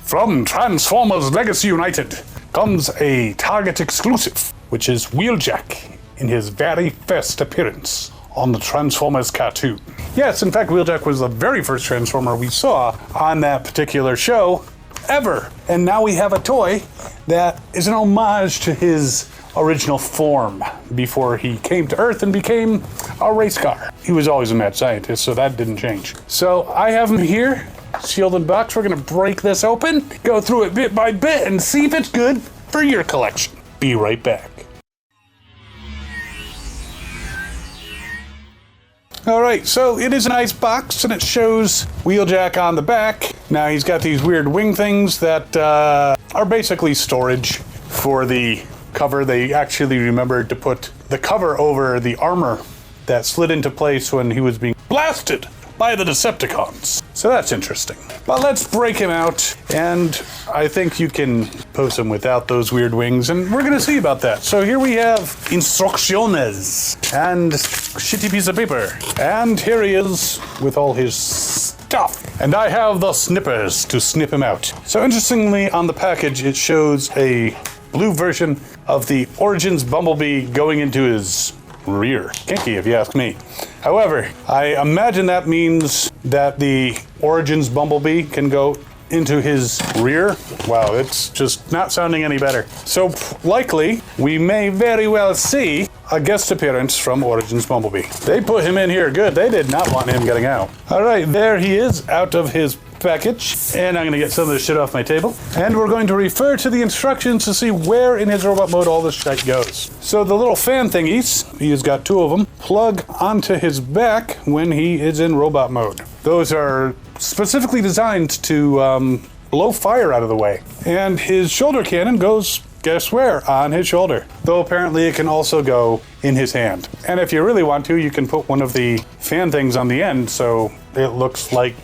From Transformers Legacy United comes a Target exclusive, which is Wheeljack in his very first appearance on the Transformers cartoon. Yes, in fact, Wheeljack was the very first Transformer we saw on that particular show ever. And now we have a toy that is an homage to his original form before he came to Earth and became a race car. He was always a mad scientist, so that didn't change. So I have him here, sealed in box. We're gonna break this open, go through it bit by bit, and see if it's good for your collection. Be right back. All right, so it is a nice box, and it shows Wheeljack on the back. Now he's got these weird wing things that are basically storage for the cover. They actually remembered to put the cover over the armor that slid into place when he was being blasted by the Decepticons. So that's interesting. But let's break him out, and I think you can pose him without those weird wings, and we're gonna see about that. So here we have instrucciones and shitty piece of paper. And here he is with all his stuff. And I have the snippers to snip him out. So interestingly, on the package, it shows a blue version of the Origins Bumblebee going into his rear. Kinky, if you ask me. However, I imagine that means that the Origins Bumblebee can go into his rear. Wow, it's just not sounding any better. So likely, we may very well see a guest appearance from Origins Bumblebee. They put him in here good. They did not want him getting out. All right, there he is out of his package, and I'm gonna get some of this shit off my table, and we're going to refer to the instructions to see where in his robot mode all this shit goes. So the little fan thingies, he's got two of them, plug onto his back when he is in robot mode. Those are specifically designed to blow fire out of the way. And his shoulder cannon goes, guess where? On his shoulder. Though apparently it can also go in his hand. And if you really want to, you can put one of the fan things on the end so it looks like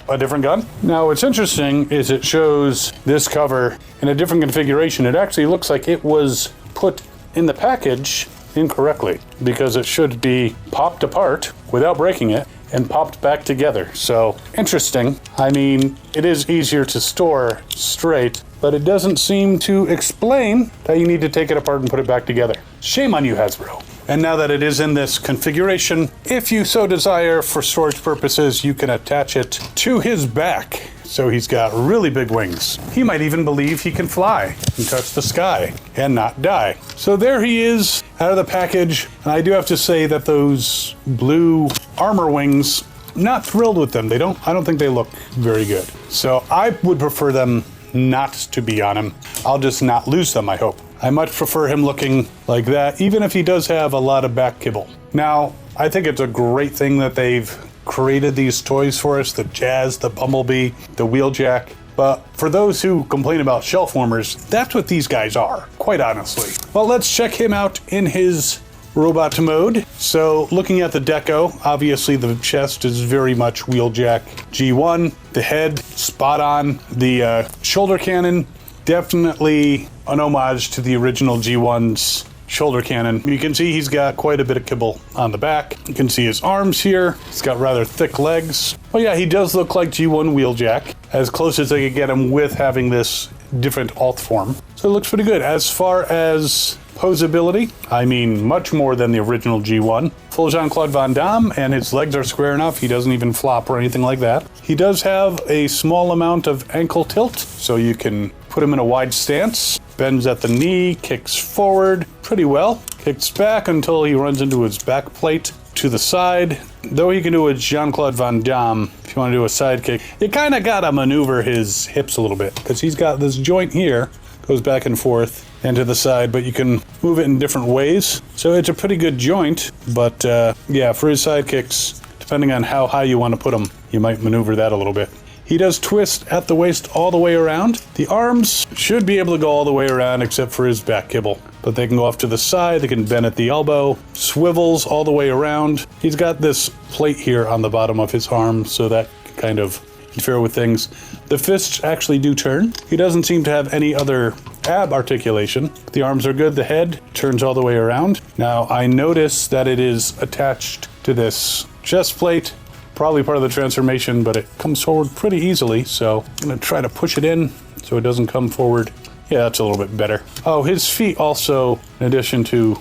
a different gun. Now what's interesting is it shows this cover in a different configuration. It actually looks like it was put in the package incorrectly, because it should be popped apart without breaking it and popped back together. So interesting. I mean, it is easier to store straight, but it doesn't seem to explain that you need to take it apart and put it back together. Shame on you, Hasbro. And now that it is in this configuration, if you so desire for storage purposes, you can attach it to his back. So he's got really big wings. He might even believe he can fly and touch the sky and not die. So there he is out of the package. And I do have to say that those blue armor wings, not thrilled with them. I don't think they look very good. So I would prefer them not to be on him. I'll just not lose them, I hope. I much prefer him looking like that, even if he does have a lot of back kibble. Now, I think it's a great thing that they've created these toys for us, the Jazz, the Bumblebee, the Wheeljack. But for those who complain about shelf warmers, that's what these guys are, quite honestly. Well, let's check him out in his robot mode. So looking at the deco, obviously the chest is very much Wheeljack G1. The head, spot on. The shoulder cannon, definitely an homage to the original G1's shoulder cannon. You can see he's got quite a bit of kibble on the back. You can see his arms here. He's got rather thick legs. Oh yeah, he does look like G1 Wheeljack, as close as they could get him with having this different alt form. So it looks pretty good. As far as poseability, I mean, much more than the original G1. Full Jean-Claude Van Damme, and his legs are square enough. He doesn't even flop or anything like that. He does have a small amount of ankle tilt, so you can put him in a wide stance. Bends at the knee, kicks forward pretty well, kicks back until he runs into his back plate to the side. Though he can do a Jean-Claude Van Damme, if you want to do a side kick, you kind of got to maneuver his hips a little bit, because he's got this joint here, goes back and forth and to the side, but you can move it in different ways. So it's a pretty good joint, but yeah, for his side kicks, depending on how high you want to put them, you might maneuver that a little bit. He does twist at the waist all the way around. The arms should be able to go all the way around except for his back kibble, but they can go off to the side, they can bend at the elbow, swivels all the way around. He's got this plate here on the bottom of his arm, so that can kind of interfere with things. The fists actually do turn. He doesn't seem to have any other ab articulation. The arms are good, the head turns all the way around. Now I notice that it is attached to this chest plate, probably part of the transformation, but it comes forward pretty easily, so I'm gonna try to push it in so it doesn't come forward. Yeah, that's a little bit better. Oh, his feet also, in addition to,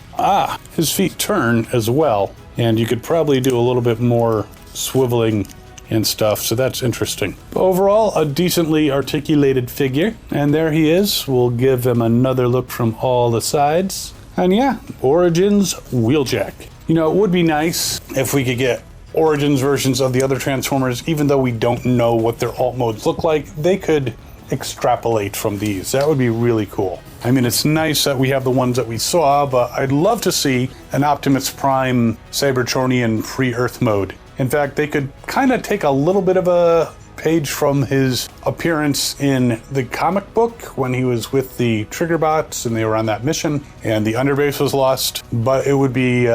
his feet turn as well. And you could probably do a little bit more swiveling and stuff, so that's interesting. But overall, a decently articulated figure. And there he is. We'll give him another look from all the sides. And yeah, Origins Wheeljack. You know, it would be nice if we could get Origins versions of the other Transformers, even though we don't know what their alt modes look like. They could extrapolate from these. That would be really cool. I mean, it's nice that we have the ones that we saw, but I'd love to see an Optimus Prime Cybertronian pre-Earth mode. In fact, they could kind of take a little bit of a page from his appearance in the comic book when he was with the Triggerbots and they were on that mission and the underbase was lost. But it would be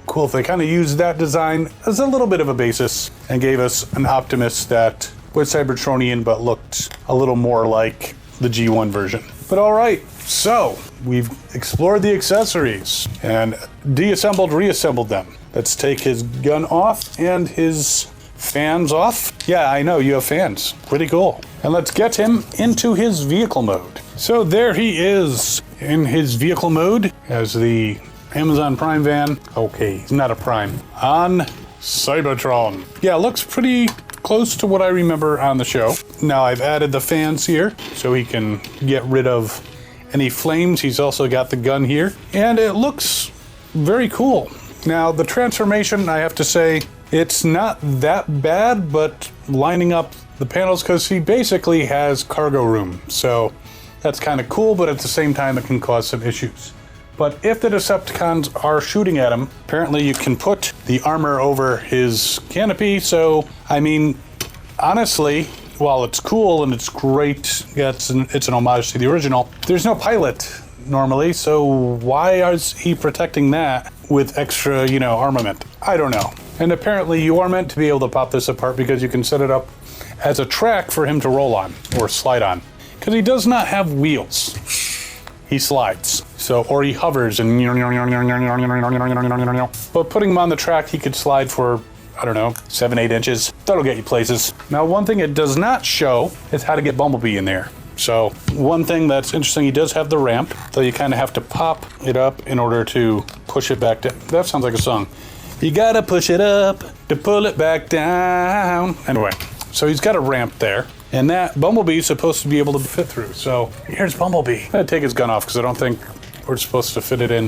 cool if they kind of used that design as a little bit of a basis and gave us an Optimus that was Cybertronian but looked a little more like the G1 version. But all right, so we've explored the accessories and reassembled them. Let's take his gun off and his fans off. Yeah, I know, you have fans. Pretty cool. And let's get him into his vehicle mode. So there he is in his vehicle mode as the Amazon Prime van. Okay, he's not a Prime. On Cybertron. Yeah, looks pretty close to what I remember on the show. Now I've added the fans here so he can get rid of any flames. He's also got the gun here. And it looks very cool. Now, the transformation, I have to say, it's not that bad, but lining up the panels, because he basically has cargo room. So that's kind of cool, but at the same time, it can cause some issues. But if the Decepticons are shooting at him, apparently you can put the armor over his canopy. So, I mean, honestly, while it's cool and it's great, yeah, it's an homage to the original, there's no pilot normally, so why is he protecting that with extra, armament? I don't know. And apparently you are meant to be able to pop this apart because you can set it up as a track for him to roll on or slide on. Because he does not have wheels. He slides. Or he hovers and but putting him on the track, he could slide for, 7-8 inches. That'll get you places. Now, one thing it does not show is how to get Bumblebee in there. So one thing that's interesting, he does have the ramp, though you kind of have to pop it up in order to push it back down. That sounds like a song. You gotta push it up to pull it back down. Anyway, so he's got a ramp there, and that Bumblebee is supposed to be able to fit through. So here's Bumblebee. I'm gonna take his gun off because I don't think we're supposed to fit it in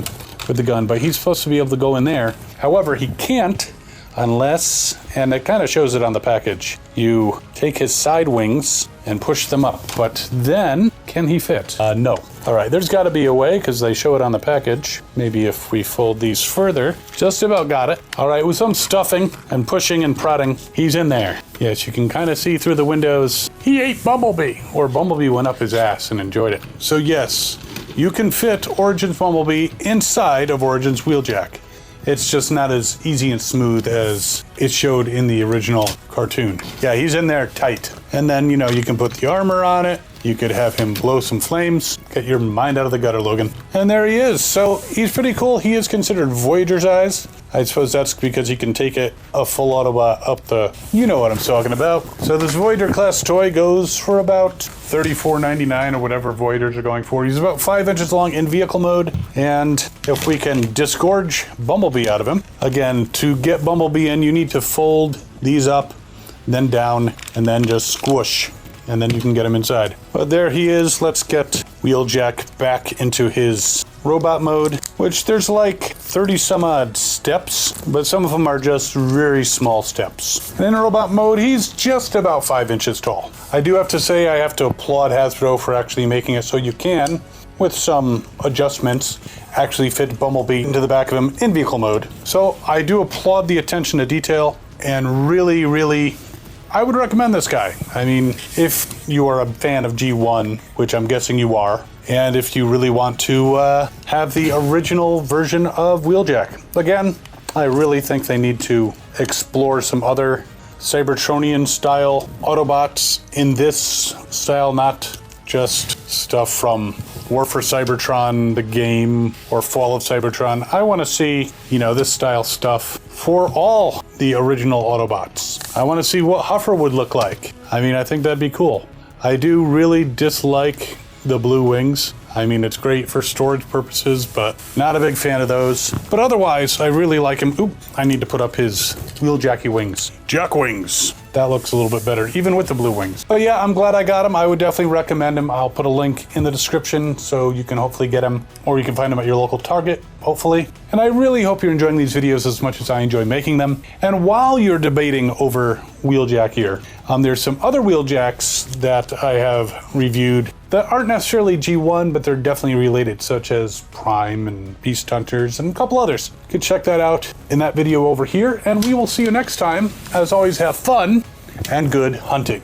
with the gun, but he's supposed to be able to go in there. However, he can't unless, and it kind of shows it on the package, you take his side wings and push them up. But then, can he fit? No. All right, there's got to be a way because they show it on the package. Maybe if we fold these further. Just about got it. All right, with some stuffing and pushing and prodding, he's in there. Yes, you can kind of see through the windows. He ate Bumblebee, or Bumblebee went up his ass and enjoyed it. So yes, you can fit Origins Bumblebee inside of Origins Wheeljack. It's just not as easy and smooth as it showed in the original cartoon. Yeah, he's in there tight. And then, you can put the armor on it. You could have him blow some flames. Get your mind out of the gutter, Logan. And there he is. So he's pretty cool. He is considered Voyager size. I suppose that's because he can take it a full Autobot up the... You know what I'm talking about. So this Voyager class toy goes for about $34.99 or whatever Voyagers are going for. He's about 5 inches long in vehicle mode. And if we can disgorge Bumblebee out of him, again, to get Bumblebee in, you need to fold these up, then down, and then just squish. And then you can get him inside. But there he is. Let's get Wheeljack back into his robot mode, which there's like 30 some odd steps, but some of them are just very small steps. And in robot mode, he's just about 5 inches tall. I do have to say I have to applaud Hasbro for actually making it so you can, with some adjustments, actually fit Bumblebee into the back of him in vehicle mode. So I do applaud the attention to detail and really, I would recommend this guy. I mean, if you are a fan of G1, which I'm guessing you are, and if you really want to have the original version of Wheeljack. Again, I really think they need to explore some other Cybertronian style Autobots in this style, not just stuff from War for Cybertron, the game, or Fall of Cybertron. I want to see, this style stuff for all the original Autobots. I want to see what Huffer would look like. I mean, I think that'd be cool. I do really dislike the blue wings. I mean, it's great for storage purposes, but not a big fan of those. But otherwise, I really like him. Oop, I need to put up his Wheeljacky wings. Jack wings. That looks a little bit better, even with the blue wings. But yeah, I'm glad I got him. I would definitely recommend him. I'll put a link in the description so you can hopefully get him, or you can find him at your local Target, hopefully. And I really hope you're enjoying these videos as much as I enjoy making them. And while you're debating over Wheeljack here, there's some other Wheeljacks that I have reviewed that aren't necessarily G1, but they're definitely related, such as Prime and Beast Hunters and a couple others. You can check that out in that video over here, and we will see you next time. As always, have fun and good hunting.